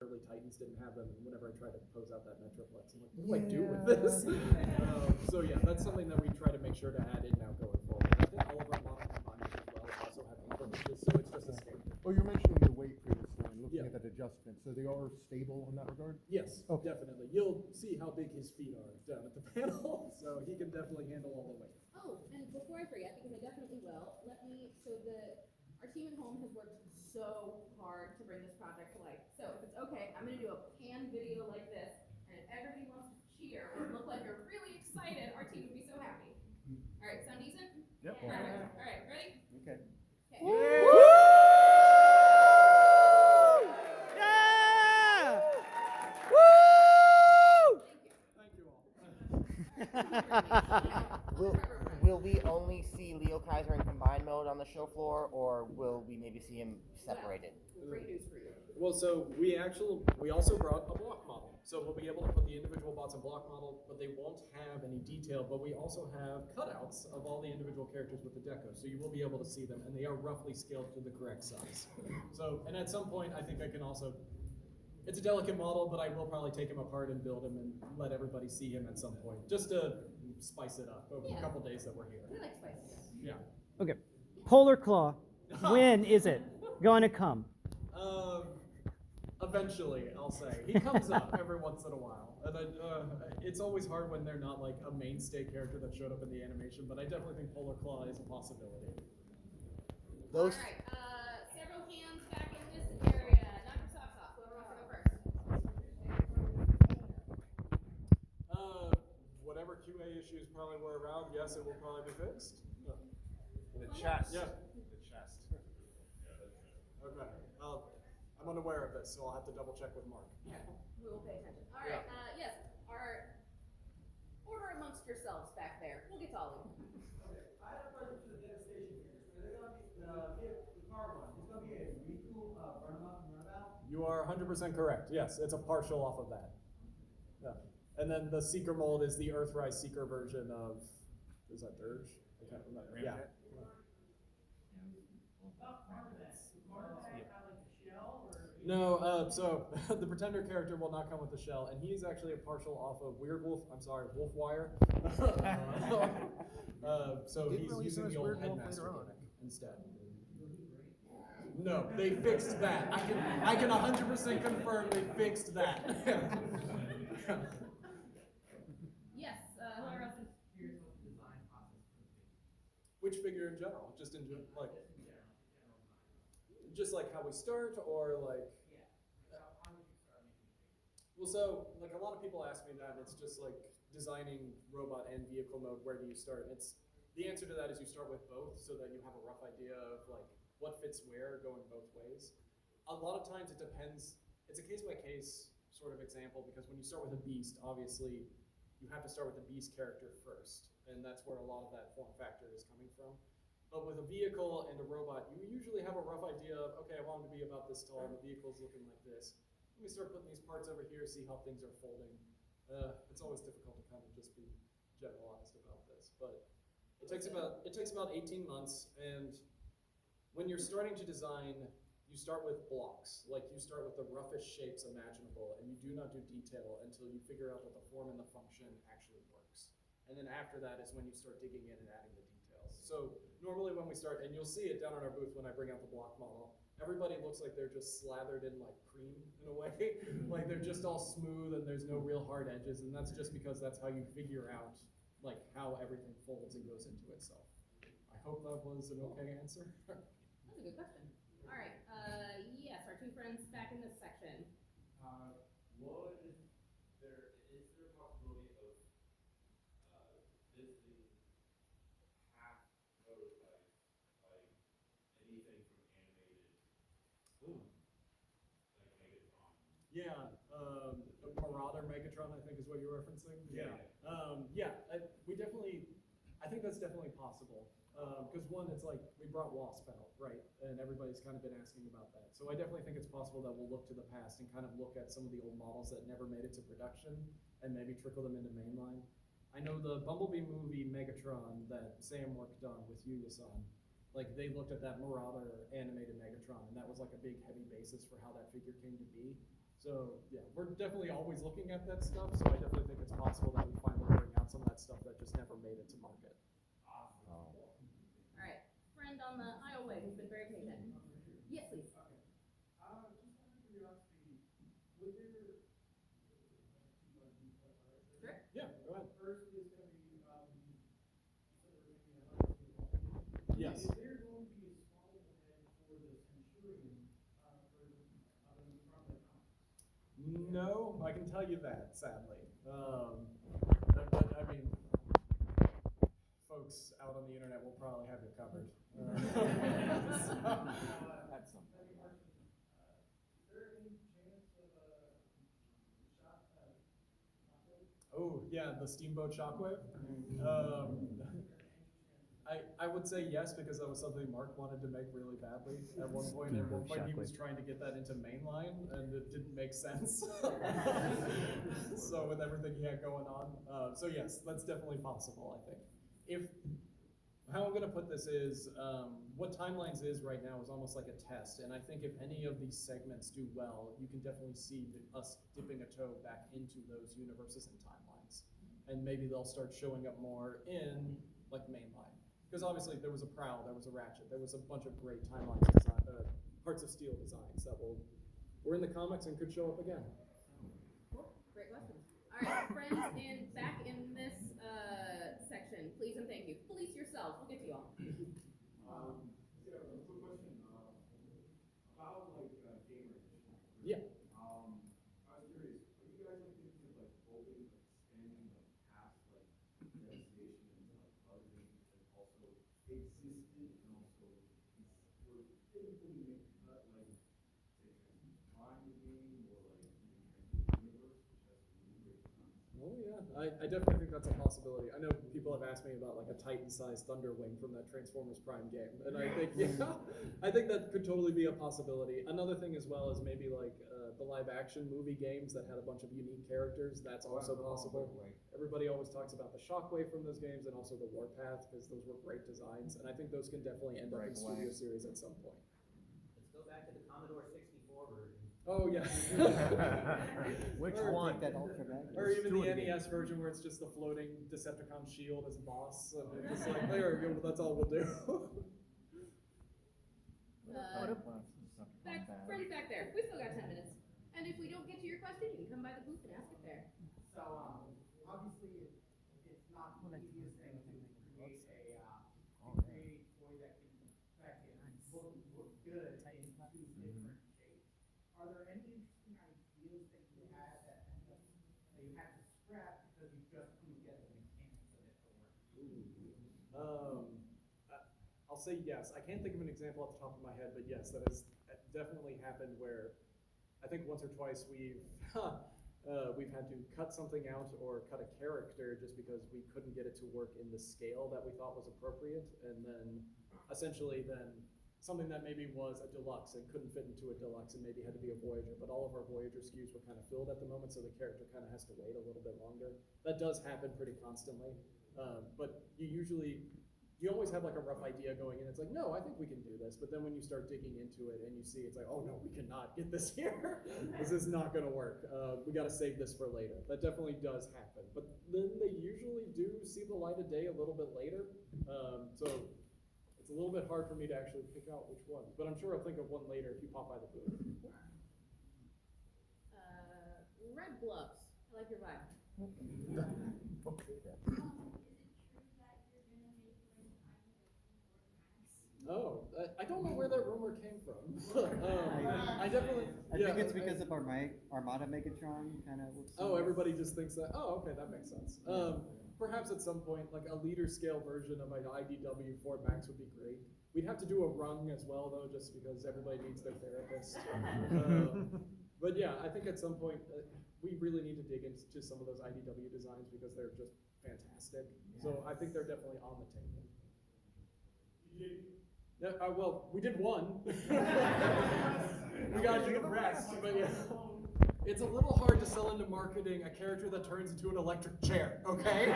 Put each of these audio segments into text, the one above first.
early Titans didn't have them, and whenever I try to pose out that Metroplex, I'm like, what do I do with this? So yeah, that's something that we try to make sure to add in now going forward. I think all of our model combiners as well also have information, so it's just a standard. Oh, you're mentioning the weight previously and looking Yeah. at that adjustment, so they are stable in that regard? Yes, Okay. definitely. You'll see how big his feet are down at the panel, so he can definitely handle all the weight. Oh, and before I forget, because I definitely will, our team at home has worked so hard to bring this project to life. So if it's okay, I'm gonna do a pan video like this, and if everybody wants to cheer or look like you're really excited, our team would be so happy. All right, sound decent? Yep. Perfect. All right, ready? Okay. Yeah! Will, will we only see Leo Kaiser in combined mode on the show floor, or will we maybe see him separated? Great news for you. Well, so we also brought a block model. So we'll be able to put the individual bots in block model, but they won't have any detail, but we also have cutouts of all the individual characters with the deco. So you will be able to see them, and they are roughly scaled to the correct size. So, and at some point, I think I can also, it's a delicate model, but I will probably take him apart and build him and let everybody see him at some point, just to spice it up over a couple days that we're here. We like spicy. Yeah. Okay. Polarclaw, when is it going to come? Eventually, I'll say. He comes up every once in a while. And it's always hard when they're not like a mainstay character that showed up in the animation, but I definitely think Polarclaw is a possibility. Those. All right, several hands back in this area. Knock your socks off. Whoever wants to go first. Whatever QA issues probably were around, yes, it will probably be fixed. The chest. Yeah. The chest. Okay. I'm unaware of this, so I'll have to double check with Mark. We will pay attention. All right, yes, order amongst yourselves back there. We'll get to all of you. Okay, I have a question for the devastation here. So they're going to be, the car one, it's going to be a retool run up and runabout? You are 100% correct. Yes, it's a partial off of that. Yeah. And then the Seeker mold is the Earthrise Seeker version of, is that Dirge? I can't remember. Yeah. About Carnavat. Does Carnavat have like a shell or? No, so the Pretender character will not come with the shell, and he's actually a partial off of Wolfwire. So he's using the old Headmaster gimmick instead. No, they fixed that. I can 100% confirm they fixed that. Yes, whoever else is. Here's what the design process could be. Which figure in general? Just in like, just like how we start, or like. How would you start making figures? Well, so like a lot of people ask me that, and it's just like designing robot and vehicle mode. Where do you start? It's the answer to that is you start with both, so that you have a rough idea of like what fits where, going both ways. A lot of times it depends. It's a case by case sort of example, because when you start with a beast, obviously you have to start with the beast character first, and that's where a lot of that form factor is coming from. But with a vehicle and a robot, you usually have a rough idea of, okay, I want them to be about this tall, and the vehicle's looking like this. Let me start putting these parts over here, see how things are folding. It's always difficult to kind of just be generalized about this, but it takes about 18 months, and when you're starting to design, you start with blocks. Like you start with the roughest shapes imaginable, and you do not do detail until you figure out what the form and the function actually works. And then after that is when you start digging in and adding the details. So normally when we start, and you'll see it down on our booth when I bring out the block model, everybody looks like they're just slathered in like cream in a way. Like they're just all smooth and there's no real hard edges, and that's just because that's how you figure out like how everything folds and goes into itself. I hope that was an okay answer. That's a good question. All right, yes, our two friends back in this section. Is there a possibility of visiting half prototypes, like anything from animated, like Megacon? Yeah, Marauder Megatron, I think is what you're referencing. Yeah, I think that's definitely possible. Because one, it's like, we brought Wasp out, right? And everybody's kind of been asking about that. So I definitely think it's possible that we'll look to the past and kind of look at some of the old models that never made it to production and maybe trickle them into mainline. I know the Bumblebee movie Megatron that Sam worked on with Yuya-san, like they looked at that Marauder animated Megatron, and that was like a big heavy basis for how that figure came to be. So yeah, we're definitely always looking at that stuff. So I definitely think it's possible that we finally bring out some of that stuff that just never made it to market. All right, friend on the aisleway who's been very patient. Yes, please. Just out of curiosity, would there? Sure. Yeah, go ahead. First is going to be you said there was going to be a Yes. Is there going to be a small head for the Centurion from the comics? No, I can tell you that, sadly. But I mean, folks out on the internet will probably have you covered. That's something. Second question, is there any chance of a shockwave? Oh, yeah, the Steamboat Shockwave. I would say yes, because that was something Mark wanted to make really badly at one point. At one point, he was trying to get that into mainline, and it didn't make sense. So with everything he had going on, so yes, that's definitely possible. I think. How I'm gonna put this is, what Timelines is right now is almost like a test, and I think if any of these segments do well, you can definitely see us dipping a toe back into those universes and timelines, and maybe they'll start showing up more in like mainline. Because obviously there was a Prowl, there was a Ratchet, there was a bunch of great Timelines design, Hearts of Steel designs that were in the comics and could show up again. Cool. Great questions. All right, friends, and back in this section, please and thank you. Police yourselves. We'll get to you all. Yeah, a quick question, about like, game range. Yeah. I was curious, are you guys like thinking of like opening, like expanding like past like devastation and like buzzing and also existed and also were typically make cut like say Transform the game or like even Transform Universe, which has some really great designs. Oh yeah, I definitely think that's a possibility. I know people have asked me about like a Titan-sized Thunderwing from that Transformers Prime game, and I think yeah, I think that could totally be a possibility. Another thing as well is maybe like the live-action movie games that had a bunch of unique characters. That's also possible. Everybody always talks about the Shockwave from those games and also the Warpath because those were great designs, and I think those can definitely end up in studio series at some point. Let's go back to the Commodore 64 version. Oh yeah. Which Or- one? Or even the NES version where it's just the floating Decepticon shield as a boss. And it's just like, there we go, that's all we'll do. Friends back there. We still got 10 minutes. And if we don't get to your question, you can come by the booth and ask it there. So, obviously, it's not the easiest thing to create create a toy that can look good in two different shapes. Are there any interesting ideas that you had that you had to scrap because you just couldn't get the mechanics of it to work? I'll say yes. I can't think of an example off the top of my head, but yes, that has definitely happened where I think once or twice we've had to cut something out or cut a character just because we couldn't get it to work in the scale that we thought was appropriate, and then essentially something that maybe was a deluxe and couldn't fit into a deluxe and maybe had to be a Voyager, but all of our Voyager SKUs were kind of filled at the moment, so the character kind of has to wait a little bit longer. That does happen pretty constantly, but you always have like a rough idea going in. It's like, no, I think we can do this. But then when you start digging into it and you see it's like, oh no, we cannot get this here. This is not going to work. We got to save this for later. That definitely does happen. But then they usually do see the light of day a little bit later. So it's a little bit hard for me to actually pick out which ones. But I'm sure I'll think of one later if you pop by the booth. Red gloves. I like your vibe. Oh, I don't know where that rumor came from. I definitely. I yeah, think it's because of our Armada Megatron kind of. Oh, everybody just thinks that. Oh, okay, that makes sense. Perhaps at some point, like a leader scale version of an IDW Ford Max would be great. We'd have to do a rung as well, though, just because everybody needs their therapist. But yeah, I think at some point we really need to dig into some of those IDW designs because they're just fantastic. So I think they're definitely on the table. Yeah, well, we did one. We gotta do the rest, but yeah. It's a little hard to sell into marketing a character that turns into an electric chair, okay?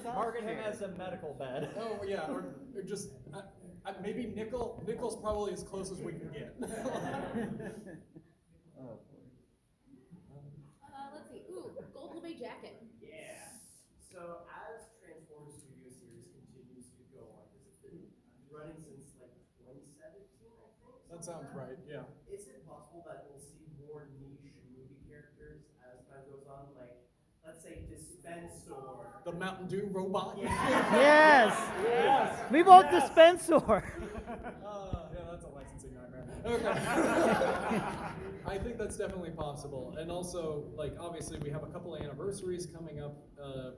Market him as a medical bed. Oh, yeah, or just, Maybe nickel. Nickel's probably as close as we can get. Oh, boy. Let's see. Ooh, gold lame jacket. Yeah. So as Transformers Studio Series continues to go on, because it's been running since like 2017, I think. That something sounds like right. Yeah. Is it possible that we'll see more niche movie characters as time goes on? Like, let's say Dispensor. The Mountain Dew robot. Yes. Yes. We want Yes. Dispensor. Yeah, that's a licensing nightmare. Okay. I think that's definitely possible. And also, like, obviously we have a couple of anniversaries coming up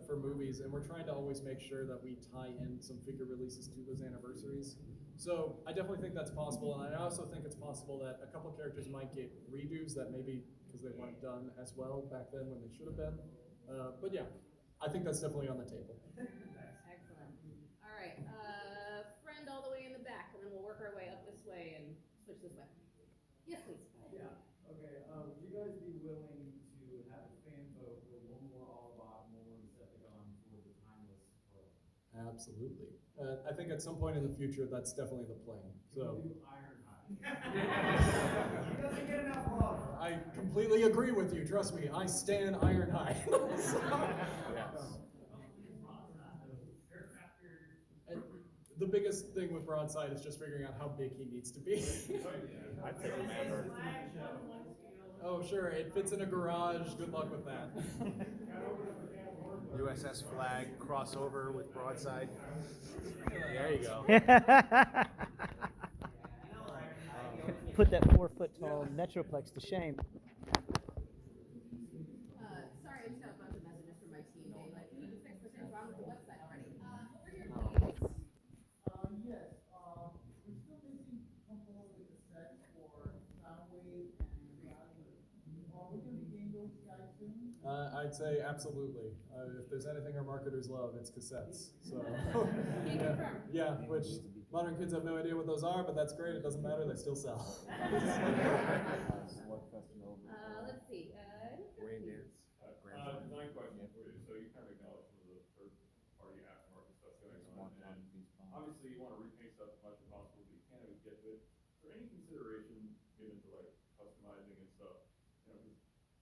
for movies, and we're trying to always make sure that we tie in some figure releases to those anniversaries. So I definitely think that's possible, and I also think it's possible that a couple characters might get redos that maybe because they weren't done as well back then when they should have been. But yeah, I think that's definitely on the table. Excellent. All right. Friend all the way in the back, and then we'll work our way up this way and switch this way. Yes, please. Yeah, okay, would you guys be willing to have a fan vote for one more Autobot, more Decepticon for the timeless world? Absolutely. I think at some point in the future, that's definitely the plan. So Do Ironhide. He doesn't get enough love. I completely agree with you. Trust me, I stand Ironhide. And the biggest thing with Broadside is just figuring out how big he needs to be. I take Commander. Oh, sure, it fits in a garage. Good luck with that. USS Flag crossover with Broadside. There you go. Put that 4-foot tall Metroplex to shame. Sorry, I just got a bunch of messages from my team being like, ooh, 6% wrong with the website already. What were your needs? Yes, we're still missing components with the set for Soundwave and Plasma. Are we gonna be getting those guys soon? I'd say absolutely. If there's anything our marketers love, it's cassettes. So, yeah, which modern kids have no idea what those are, but that's great. It doesn't matter. They still sell. Let's see. Reindeers. Design question for you. So you kind of acknowledge some of the third-party aftermarket stuff going on, and obviously you want to repaint stuff as much as possible, but you can't always get to it. Is there any consideration given to like customizing and stuff? You know, 'cause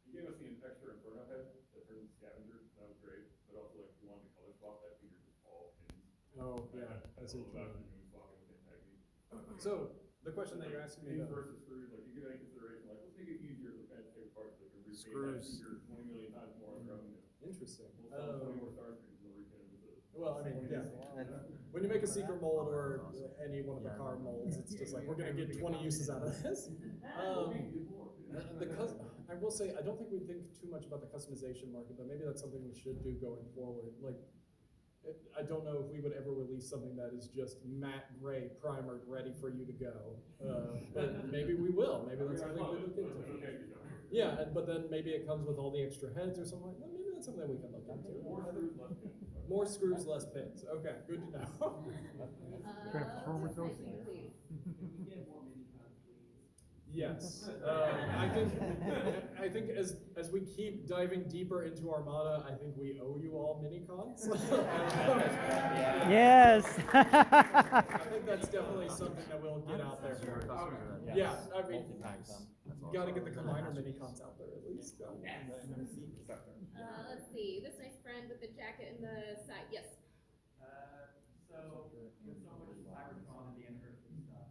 you gave us the extra Inferno head that turns scavenger. That was great, but also like if you wanted to color swap that figure just all pins. Oh, yeah, that's all it. about doing swapping within technique. So the question that you're asking me Pins though. versus screws, like you give any consideration, like let's make it easier for fans to take apart so they can repaint that Screws. figure 20 million times more on their own. Interesting. We'll sell 20 more Star Screens and they'll repaint them with it. Well, I mean, yeah. When you make a secret mold or any one of the car molds, it's just like, we're gonna get 20 uses out of this. I will say, I don't think we think too much about the customization market, but maybe that's something we should do going forward. Like, I don't know if we would ever release something that is just matte gray primered, ready for you to go. But maybe we will. Maybe that's something we look into. Yeah, but then maybe it comes with all the extra heads or something like that. Maybe that's something we can look into. More screws, less pins. Okay, good to know. Transformers please. Yes, I think as we keep diving deeper into Armada, I think we owe you all mini-cons. Yes. I think that's definitely something that we'll get out there for. Yeah, I mean, you gotta get the combiner mini-cons out there at least. Let's see. This nice friend with the jacket and the side. Yes. So, with so much Cybertron and the anniversary stuff,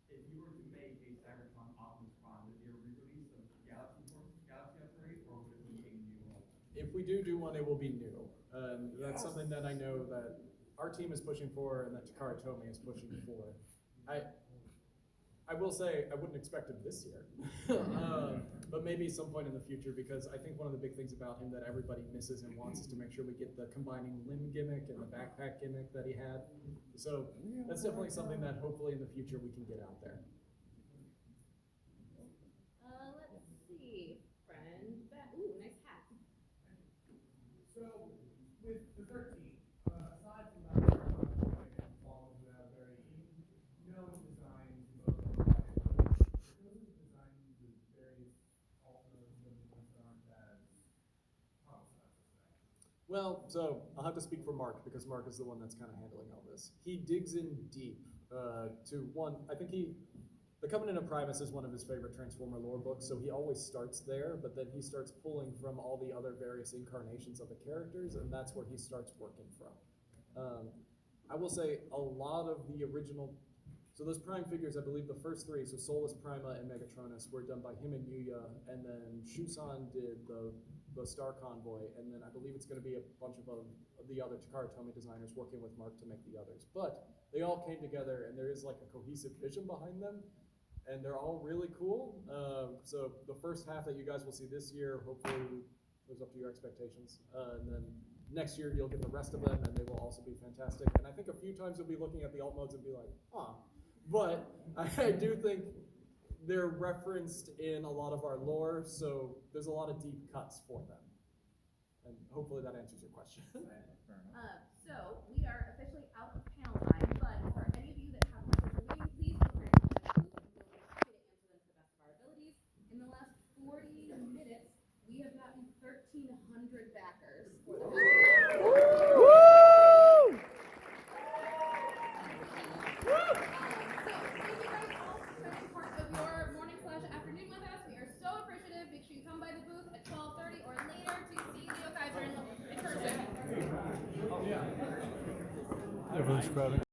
if you were to make a Cybertron Optimus Prime, would it be a re-release of Galaxy Upgrade, or would it be a new one? If we do one, it will be new. That's something that I know that our team is pushing for and that Takara Tomy is pushing for. I will say I wouldn't expect it this year, but maybe some point in the future, because I think one of the big things about him that everybody misses and wants is to make sure we get the combining limb gimmick and the backpack gimmick that he had. So that's definitely something that hopefully in the future we can get out there. Let's see. Friend. Ooh, nice hat. So, with the 13, aside from that, Fallen, who have very known designs, both those designs with various alternatives that aren't as promising, Well, so I'll have to speak for Mark because Mark is the one that's kind of handling all this. He digs in deep to one, I think The Covenant of Primus is one of his favorite Transformer lore books, so he always starts there, but then he starts pulling from all the other various incarnations of the characters, and that's where he starts working from. I will say a lot of the original, so those Prime figures, I believe the first three, so Solus, Prima, and Megatronus, were done by him and Yuya, and then Shusan did the Star Convoy, and then I believe it's going to be a bunch of the other Takara Tomy designers working with Mark to make the others. But they all came together, and there is like a cohesive vision behind them, and they're all really cool. So the first half that you guys will see this year hopefully lives up to your expectations, and then next year you'll get the rest of them, and they will also be fantastic. And I think a few times you'll be looking at the alt modes and be like, huh. But I do think they're referenced in a lot of our lore, so there's a lot of deep cuts for them. And hopefully that answers your question. So we are officially out of panel time, but for any of you that have questions remaining, please feel free to come back and we'll be happy to answer them to the best of our abilities. In the last 40 minutes, we have gotten 1,300 backers for the afternoon with us. We are so appreciative. Make sure you come by the booth at 12:30 or later to see Leo Kaiser in person. Everyone's crowding.